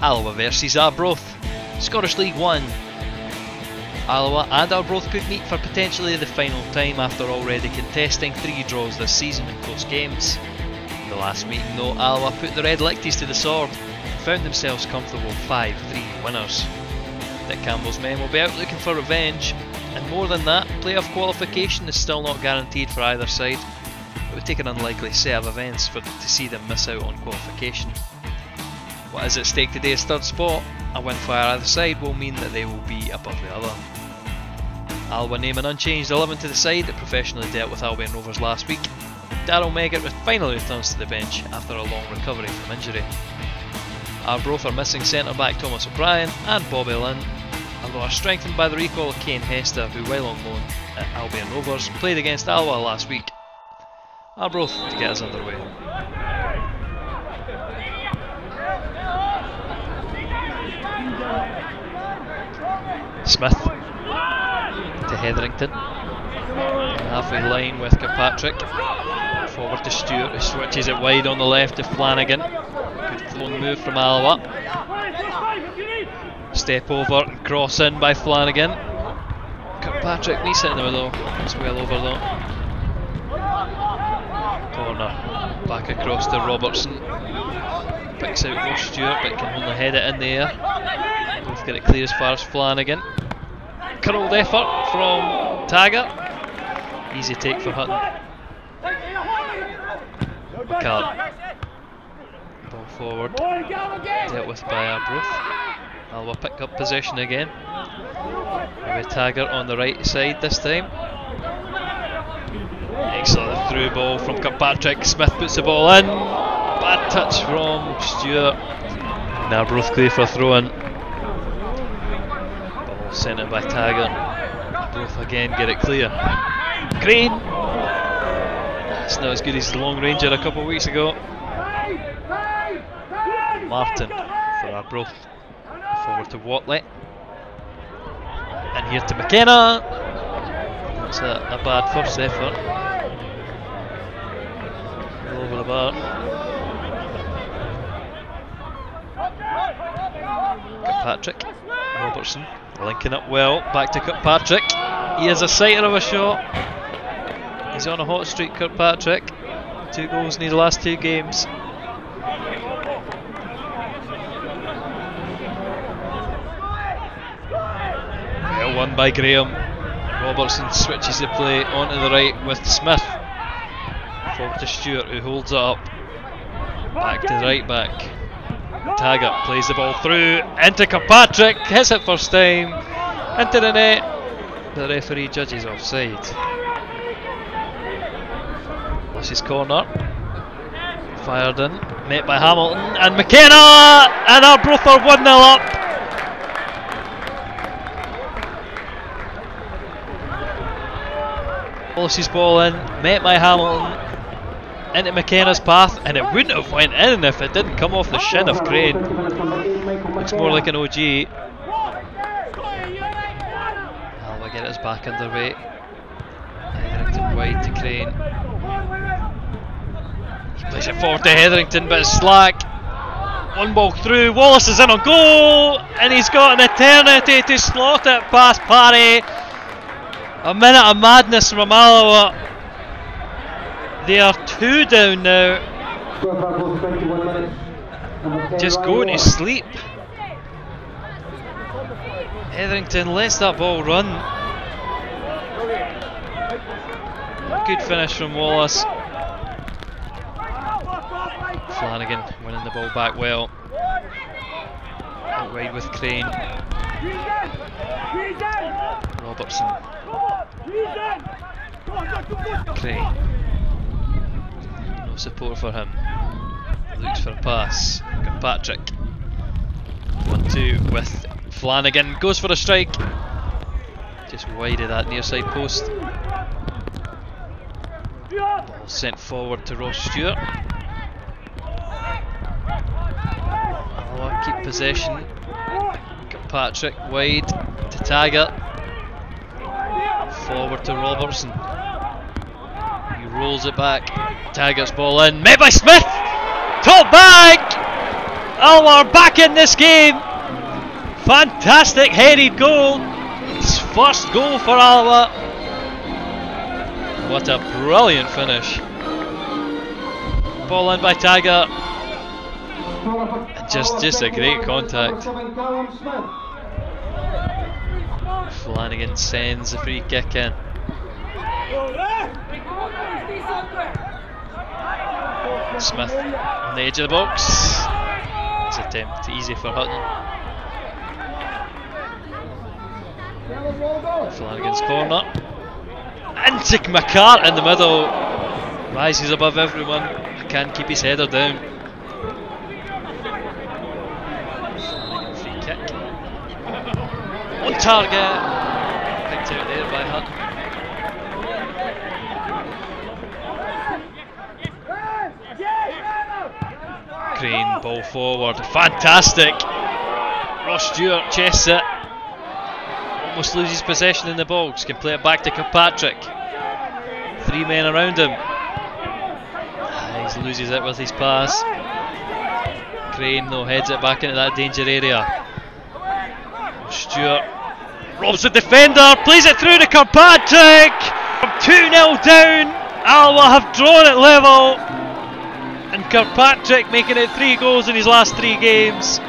Alloa versus Arbroath, Scottish League 1. Alloa and Arbroath could meet for potentially the final time after already contesting 3 draws this season in close games. In the last meeting though, Alloa put the Red Licties to the sword and found themselves comfortable 5-3 winners. Dick Campbell's men will be out looking for revenge, and more than that, playoff qualification is still not guaranteed for either side. It would take an unlikely set of events to see them miss out on qualification. What is at stake today's third spot? A win for either side will mean that they will be above the other. Alloa name an unchanged 11 to the side that professionally dealt with Albion Rovers last week. Daryl Meggett finally returns to the bench after a long recovery from injury. Arbroath are missing centre-back Thomas O'Brien and Bobby Lynn, although are strengthened by the recall of Kane Hester, who while on loan at Albion Rovers played against Alloa last week. Arbroath to get us underway. Smith to Hetherington, halfway line with Kirkpatrick, forward to Stewart, who switches it wide on the left to Flanagan. Good flown move from Alloa. Step over and cross in by Flanagan. Kirkpatrick needs it in the middle, it's well over though. Corner, back across to Robertson, picks out Ross Stewart but can only head it in the air. Both get it clear as far as Flanagan. Curled effort from Taggart. Easy take for Hutton. Card. Ball forward. Dealt with by Arbroath. Alloa pick up possession again. With Taggart on the right side this time. Excellent through ball from Kirkpatrick. Smith puts the ball in. Bad touch from Stewart. And Arbroath clear for a throw in. Sent it by Taggart. Both again get it clear. Crane! That's not as good as the long ranger a couple of weeks ago. Martin for Arbroath. Forward to Watley. And here to McKenna. That's a bad first effort. All over the bar. Kirkpatrick. Robertson linking up well, back to Kirkpatrick. He has a sighter of a shot. He's on a hot streak, Kirkpatrick. 2 goals in his last 2 games. Well won by Graham. Robertson switches the play onto the right with Smith. Forward to Stewart, who holds it up. Back to the right back. Taggart plays the ball through into Kirkpatrick, hits it first time into the net. The referee judges offside. This is corner, fired in, met by Hamilton and McKenna, and Arbroath are 1-0 up. Wallace's ball in, met by Hamilton into McKenna's path, and it wouldn't have went in if it didn't come off the shin of Crane. Looks more like an OG. Alloa get us back underway. Hetherington wide to Crane. He plays it forward to Hetherington, but it's slack. One ball through, Wallace is in on goal, and he's got an eternity to slot it past Parry. A minute of madness from Alloa. They are 2 down now. Just going to sleep. Hetherington lets that ball run. Good finish from Wallace. Flanagan winning the ball back well. Out wide with Crane. Robertson. Crane. No support for him. Looks for a pass. Kirkpatrick. 1-2 with Flanagan. Goes for a strike. Just wide of that near side post. Ball sent forward to Ross Stewart. Alloa keep possession. Kirkpatrick wide to Taggart. Forward to Robertson. He rolls it back. Taggart's ball in. Met by Smith! Top bag! Alloa are back in this game. Fantastic headed goal. It's first goal for Alloa. What a brilliant finish. Ball in by Taggart. Just a great contact. Flanagan sends the free kick in. Smith on the edge of the box. This attempt easy for Hutton. Flanagan's corner. Into McCart in the middle. Rises above everyone. Can't keep his header down. Flanagan free kick. On target. Picked out there by Hutton. Crane, ball forward. Fantastic. Ross Stewart chests it. Almost loses possession in the box. Can play it back to Kirkpatrick. 3 men around him. He loses it with his pass. Crane though heads it back into that danger area. Stewart robs the defender, plays it through to Kirkpatrick. From 2-0 down, Alloa have drawn it level. And Kirkpatrick making it 3 goals in his last 3 games.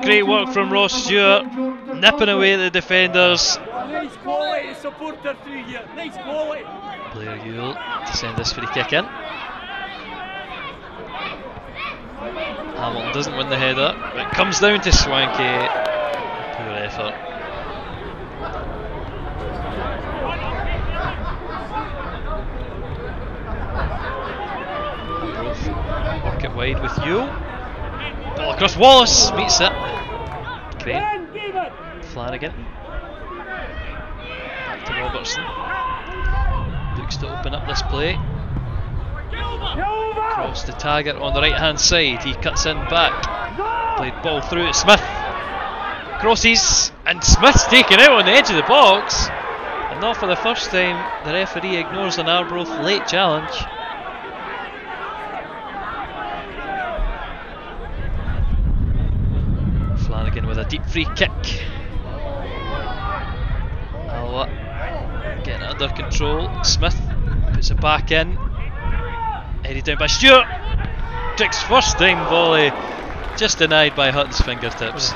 Great work from Ross Stewart, nipping away the defenders. Nice quality supporter through here, nice quality. Blair Ewell to send this free kick in. Hamilton doesn't win the header, but it comes down to Swanky. Poor effort. Both work it wide with Ewell. Ball across Wallace, beats it. Crane. Flanagan. Back to Robertson. Looks to open up this play. Cross to Taggart on the right hand side. He cuts in back. Played ball through to Smith. Crosses. And Smith's taken out on the edge of the box. And not for the first time, the referee ignores an Arbroath late challenge. Flanagan with a deep free kick. Alloa getting it under control. Smith puts it back in. Headed down by Stewart. Trick's first time volley just denied by Hutton's fingertips.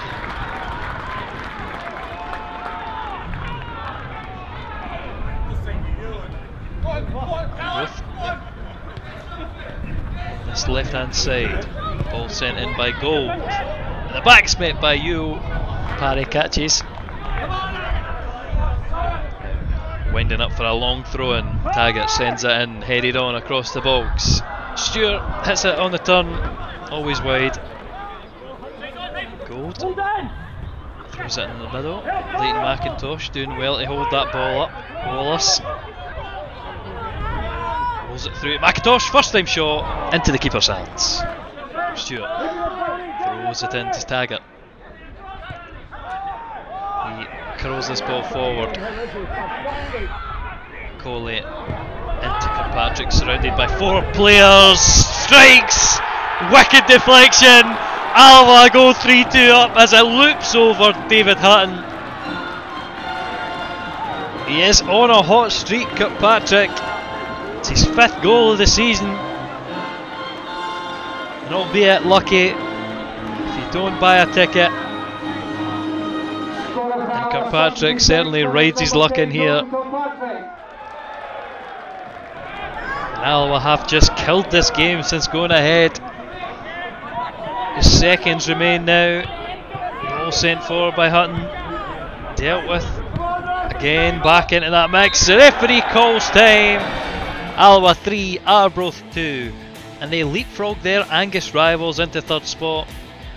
This left hand side. Ball sent in by Gold. And the back's met by you. Parry catches. Winding up for a long throw in. Taggart sends it in, headed on across the box. Stewart hits it on the turn, always wide. Gold throws it in the middle. Leighton McIntosh doing well to hold that ball up. Wallace rolls it through. McIntosh, first time shot into the keeper's hands. Stewart throws it into Taggart. He curls this ball forward. Coley into Kirkpatrick, surrounded by 4 players. Strikes! Wicked deflection! Alloa go 3-2 up as it loops over David Hutton. He is on a hot streak, Kirkpatrick. It's his 5th goal of the season. And albeit lucky, if you don't buy a ticket, and Kirkpatrick certainly rides his luck in here. And Alloa have just killed this game since going ahead. Just seconds remain now. Ball sent forward by Hutton. Dealt with. Again back into that mix. The referee calls time. Alloa 3, Arbroath 2. And they leapfrog their Angus rivals into 3rd spot.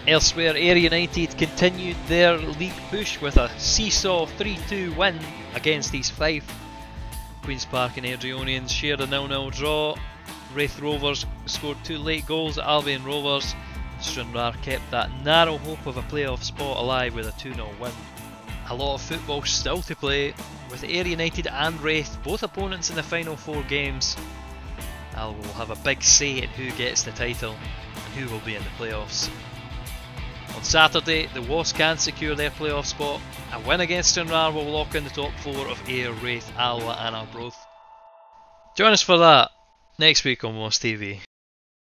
Elsewhere, Ayr United continued their league push with a seesaw 3-2 win against East Fife. Queen's Park and Airdrieonians shared a 0-0 draw. Raith Rovers scored 2 late goals at Albion Rovers. Stranraer kept that narrow hope of a playoff spot alive with a 2-0 win. A lot of football still to play, with Ayr United and Raith both opponents in the final 4 games. Alloa will have a big say in who gets the title and who will be in the playoffs. On Saturday, the Wasps can secure their playoff spot. A win against Stranraer will lock in the top 4 of Ayr, Wraith, Alloa and Arbroath. Join us for that next week on Wasps TV.